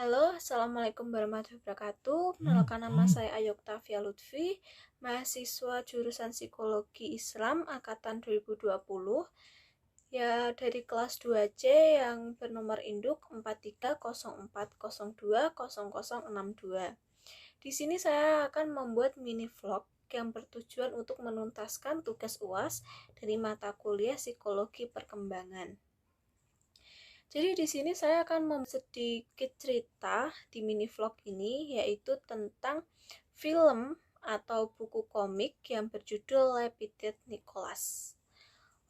Halo, Assalamualaikum warahmatullahi wabarakatuh. Perkenalkan, nama saya Ayu Oktavia Lutfi, mahasiswa jurusan Psikologi Islam angkatan 2020. Ya, dari kelas 2C yang bernomor induk 4304020062. Di sini saya akan membuat mini vlog yang bertujuan untuk menuntaskan tugas UAS dari mata kuliah Psikologi Perkembangan. Jadi di sini saya akan memberi sedikit cerita di mini vlog ini, yaitu tentang film atau buku komik yang berjudul Lepited Nicholas.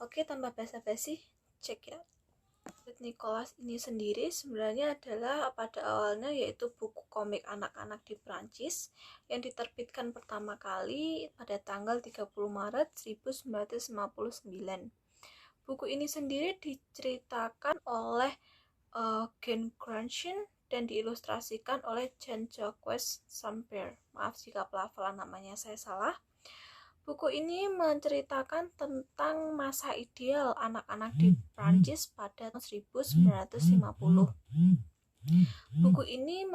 Oke, tanpa basa-basi, cek ya. Lepited Nicholas ini sendiri sebenarnya adalah pada awalnya yaitu buku komik anak-anak di Prancis yang diterbitkan pertama kali pada tanggal 30 Maret 1959. Buku ini sendiri diceritakan oleh Gen Grandjean dan diilustrasikan oleh Jean-Jacques Sampere. Maaf jika pelafalan namanya saya salah. Buku ini menceritakan tentang masa ideal anak-anak di Prancis pada tahun 1950. Buku ini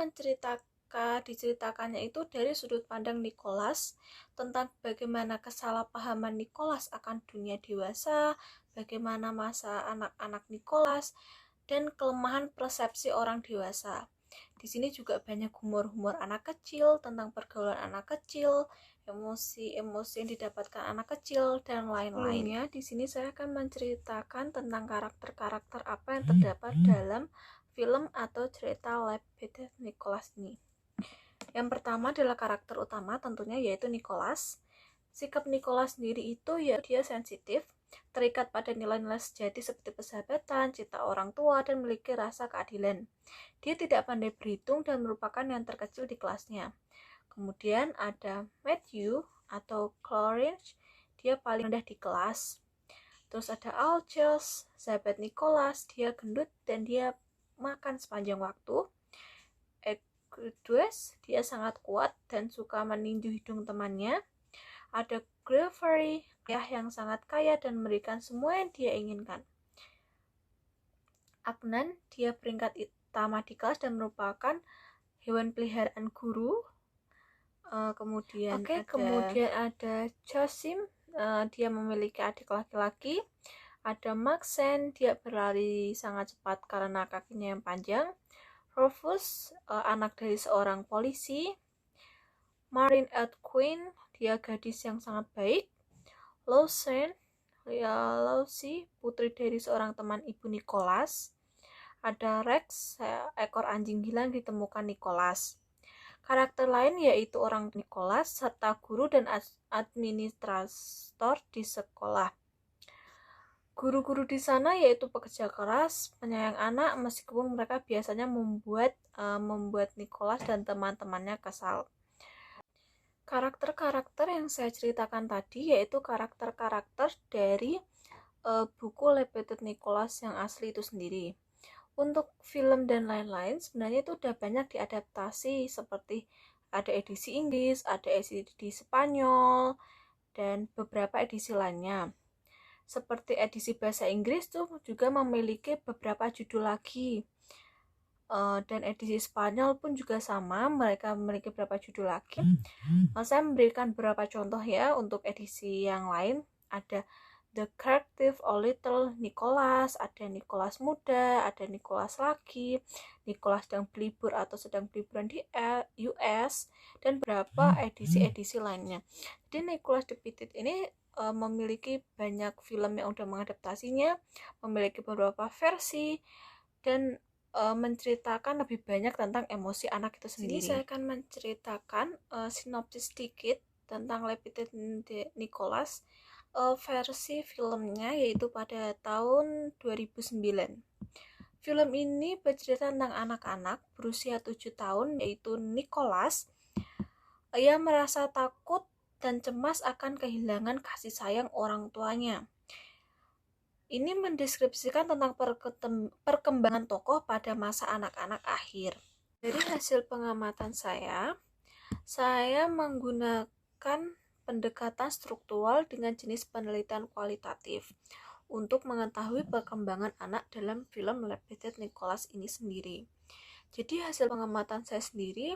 diceritakannya itu dari sudut pandang Nicholas tentang bagaimana kesalahpahaman Nicholas akan dunia dewasa, bagaimana masa anak-anak Nicholas, dan kelemahan persepsi orang dewasa. Di sini juga banyak humor-humor anak kecil tentang pergaulan anak kecil, emosi-emosi yang didapatkan anak kecil, dan lain-lainnya. Di sini saya akan menceritakan tentang karakter-karakter apa yang terdapat dalam film atau cerita Lepited Nicholas ini. Yang pertama adalah karakter utama tentunya yaitu Nicholas. Sikap Nicholas sendiri itu ya dia sensitif, terikat pada nilai-nilai sejati seperti persahabatan, cinta orang tua, dan memiliki rasa keadilan. Dia tidak pandai berhitung dan merupakan yang terkecil di kelasnya. Kemudian ada Matthew atau Clarence, dia paling rendah di kelas. Terus ada Alcius, sahabat Nicholas, dia gendut dan dia makan sepanjang waktu. Equidus, dia sangat kuat dan suka meninju hidung temannya. Ada Gregory, yang sangat kaya dan memberikan semua yang dia inginkan. Agnan, dia peringkat utama di kelas dan merupakan hewan peliharaan guru. Kemudian ada Josim, dia memiliki adik laki-laki. Ada Maxen, dia berlari sangat cepat karena kakinya yang panjang. Rufus, anak dari seorang polisi. Marin Edquin, dia gadis yang sangat baik. Lucy, putri dari seorang teman ibu Nicholas. Ada Rex, ekor anjing gila yang ditemukan Nicholas. Karakter lain yaitu orang Nicholas serta guru dan administrator di sekolah. Guru-guru di sana yaitu pekerja keras, penyayang anak, meskipun mereka biasanya membuat Nicholas dan teman-temannya kesal. Karakter-karakter yang saya ceritakan tadi yaitu karakter-karakter dari buku Lepited Nicholas yang asli itu sendiri. Untuk film dan lain-lain sebenarnya itu udah banyak diadaptasi, seperti ada edisi Inggris, ada edisi Spanyol, dan beberapa edisi lainnya. Seperti edisi bahasa Inggris tuh juga memiliki beberapa judul lagi. Dan edisi Spanyol pun juga sama, mereka memiliki beberapa judul lagi. Saya memberikan beberapa contoh ya untuk edisi yang lain. Ada The Creative or Little Nicholas, ada Nicholas muda, ada Nicholas lagi, Nicholas sedang berlibur atau sedang berliburan di US, dan beberapa edisi-edisi lainnya. Jadi Nicholas Lepited ini memiliki banyak film yang udah mengadaptasinya, memiliki beberapa versi, dan menceritakan lebih banyak tentang emosi anak itu sendiri. Sini saya akan menceritakan sinopsis sedikit tentang Lepited Nicholas versi filmnya yaitu pada tahun 2009. Film ini bercerita tentang anak-anak berusia 7 tahun yaitu Nicholas. Ia merasa takut dan cemas akan kehilangan kasih sayang orang tuanya. Ini mendeskripsikan tentang perkembangan tokoh pada masa anak-anak akhir. Dari hasil pengamatan saya menggunakan pendekatan struktural dengan jenis penelitian kualitatif untuk mengetahui perkembangan anak dalam film Lepited Nicholas ini sendiri. Jadi hasil pengamatan saya sendiri,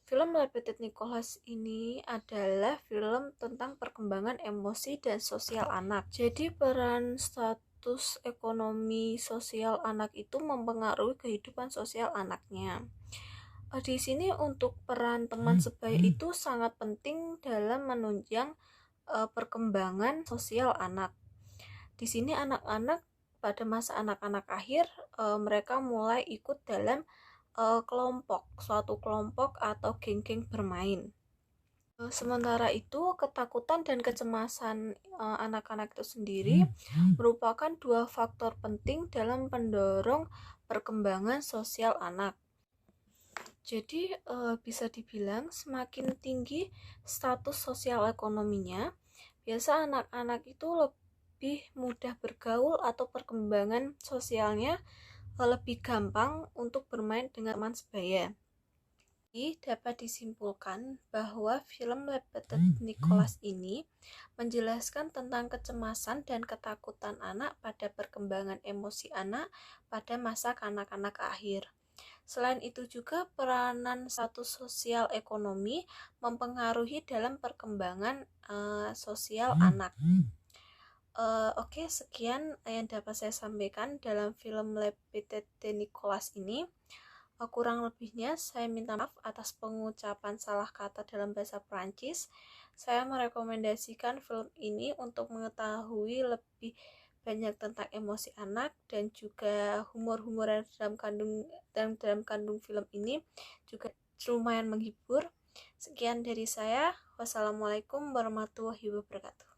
film Lepetit Nicholas ini adalah film tentang perkembangan emosi dan sosial anak. Jadi peran status ekonomi sosial anak itu mempengaruhi kehidupan sosial anaknya. Di sini untuk peran teman sebaya itu sangat penting dalam menunjang perkembangan sosial anak. Di sini anak-anak pada masa anak-anak akhir mereka mulai ikut dalam suatu kelompok atau geng-geng bermain. Sementara itu, ketakutan dan kecemasan anak-anak itu sendiri merupakan dua faktor penting dalam pendorong perkembangan sosial anak. Jadi bisa dibilang semakin tinggi status sosial ekonominya, biasa anak-anak itu lebih mudah bergaul atau perkembangan sosialnya lebih gampang untuk bermain dengan teman sebaya. Jadi dapat disimpulkan bahwa film Lepetit Nicholas ini menjelaskan tentang kecemasan dan ketakutan anak pada perkembangan emosi anak pada masa kanak-kanak akhir. Selain itu juga peranan status sosial ekonomi mempengaruhi dalam perkembangan sosial anak. Oke, sekian yang dapat saya sampaikan dalam film Lepetit Nicholas ini. Kurang lebihnya saya minta maaf atas pengucapan salah kata dalam bahasa Prancis. Saya merekomendasikan film ini untuk mengetahui lebih banyak tentang emosi anak dan juga humor-humor yang dalam kandung film ini juga lumayan menghibur. Sekian dari saya. Wassalamualaikum warahmatullahi wabarakatuh.